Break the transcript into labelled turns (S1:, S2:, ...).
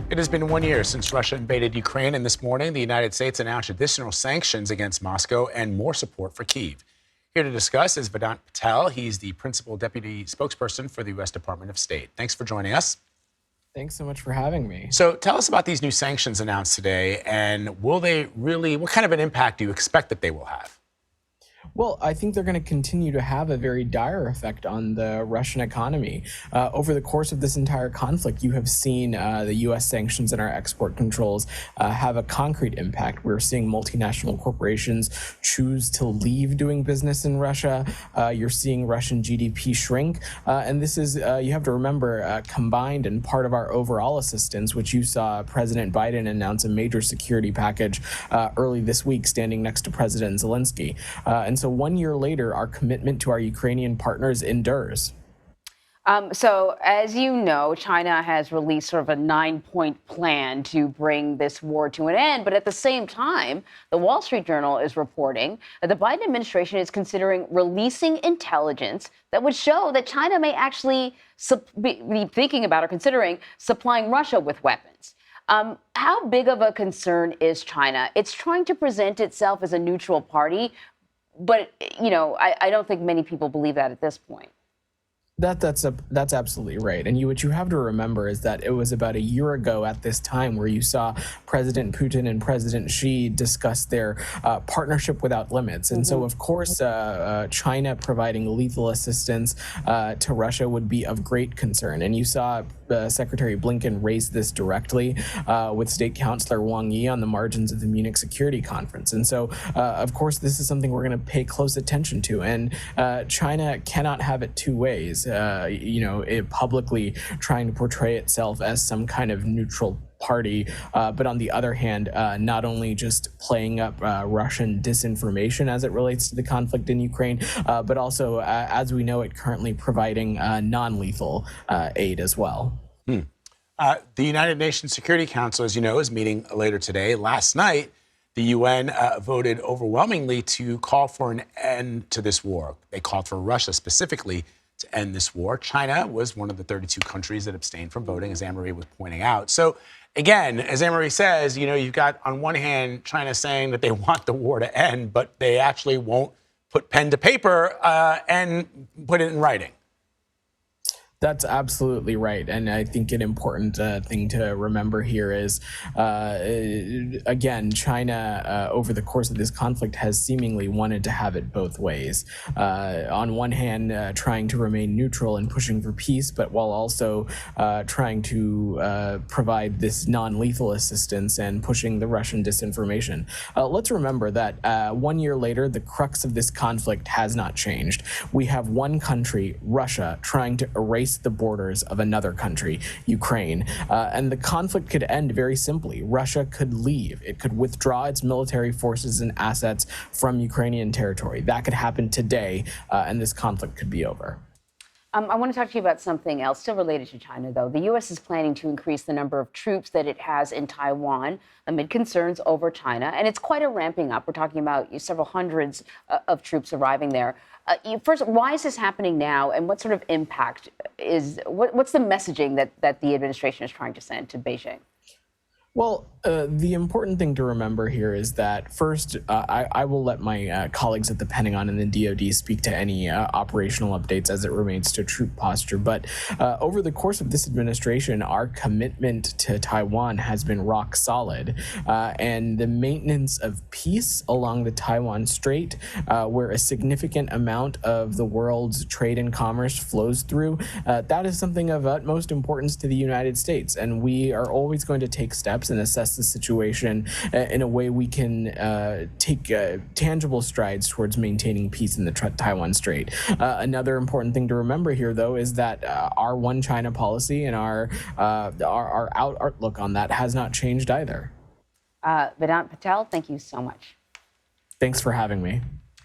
S1: It has been 1 year since Russia invaded Ukraine, and this morning the United States announced additional sanctions against Moscow and more support for Kyiv. Here to discuss is Vedant Patel. He's the principal deputy spokesperson for the U.S. Department of State. Thanks for joining us.
S2: Thanks so much for having me.
S1: So tell us about these new sanctions announced today, and what kind of an impact do you expect that they will have?
S2: Well, I think they're going to continue to have a very dire effect on the Russian economy. Over the course of this entire conflict, you have seen the U.S. sanctions and our export controls have a concrete impact. We're seeing multinational corporations choose to leave doing business in Russia. You're seeing Russian GDP shrink. And this is, you have to remember, combined and part of our overall assistance, which you saw President Biden announce a major security package early this week, standing next to President Zelensky. And so 1 year later, our commitment to our Ukrainian partners endures.
S3: So as you know, China has released sort of a 9-point plan to bring this war to an end. But at the same time, the Wall Street Journal is reporting that the Biden administration is considering releasing intelligence that would show that China may actually be thinking about or considering supplying Russia with weapons. How big of a concern is China? It's trying to present itself as a neutral party. But, you know, I don't think many people believe that at this point.
S2: That's absolutely right. And what you have to remember is that it was about a year ago at this time where you saw President Putin and President Xi discuss their partnership without limits. And so, of course, China providing lethal assistance to Russia would be of great concern. And you saw Secretary Blinken raise this directly with State Councilor Wang Yi on the margins of the Munich Security Conference. And so, of course, this is something we're going to pay close attention to. And China cannot have it two ways. It publicly trying to portray itself as some kind of neutral party, but on the other hand, not only just playing up Russian disinformation as it relates to the conflict in Ukraine, but also, as we know it, currently providing non-lethal aid as well.
S1: The United Nations Security Council, as you know, is meeting later today. Last night, the UN voted overwhelmingly to call for an end to this war. They called for Russia specifically to end this war. China was one of the 32 countries that abstained from voting, as Anne-Marie was pointing out. So again, as Anne-Marie says, you've got on one hand China saying that they want the war to end, but they actually won't put pen to paper and put it in writing.
S2: That's absolutely right. And I think an important thing to remember here is, again, China, over the course of this conflict, has seemingly wanted to have it both ways. On one hand, trying to remain neutral and pushing for peace, but while also trying to provide this non-lethal assistance and pushing the Russian disinformation. Let's remember that 1 year later, the crux of this conflict has not changed. We have one country, Russia, trying to erase the borders of another country, Ukraine. And the conflict could end very simply. Russia could leave. It could withdraw its military forces and assets from Ukrainian territory. That could happen today, and this conflict could be over.
S3: I want to talk to you about something else, still related to China, though. The U.S. is planning to increase the number of troops that it has in Taiwan amid concerns over China. And it's quite a ramping up. We're talking about several hundreds of troops arriving there. First, why is this happening now? And what sort of impact what's the messaging that the administration is trying to send to Beijing?
S2: Well, the important thing to remember here is that first, I will let my colleagues at the Pentagon and the DoD speak to any operational updates as it relates to troop posture. But over the course of this administration, our commitment to Taiwan has been rock solid. And the maintenance of peace along the Taiwan Strait, where a significant amount of the world's trade and commerce flows through, that is something of utmost importance to the United States. And we are always going to take steps and assess the situation in a way we can take tangible strides towards maintaining peace in the Taiwan Strait. Another important thing to remember here, though, is that our one China policy and our outlook on that has not changed either.
S3: Vedant Patel, thank you so much.
S2: Thanks for having me.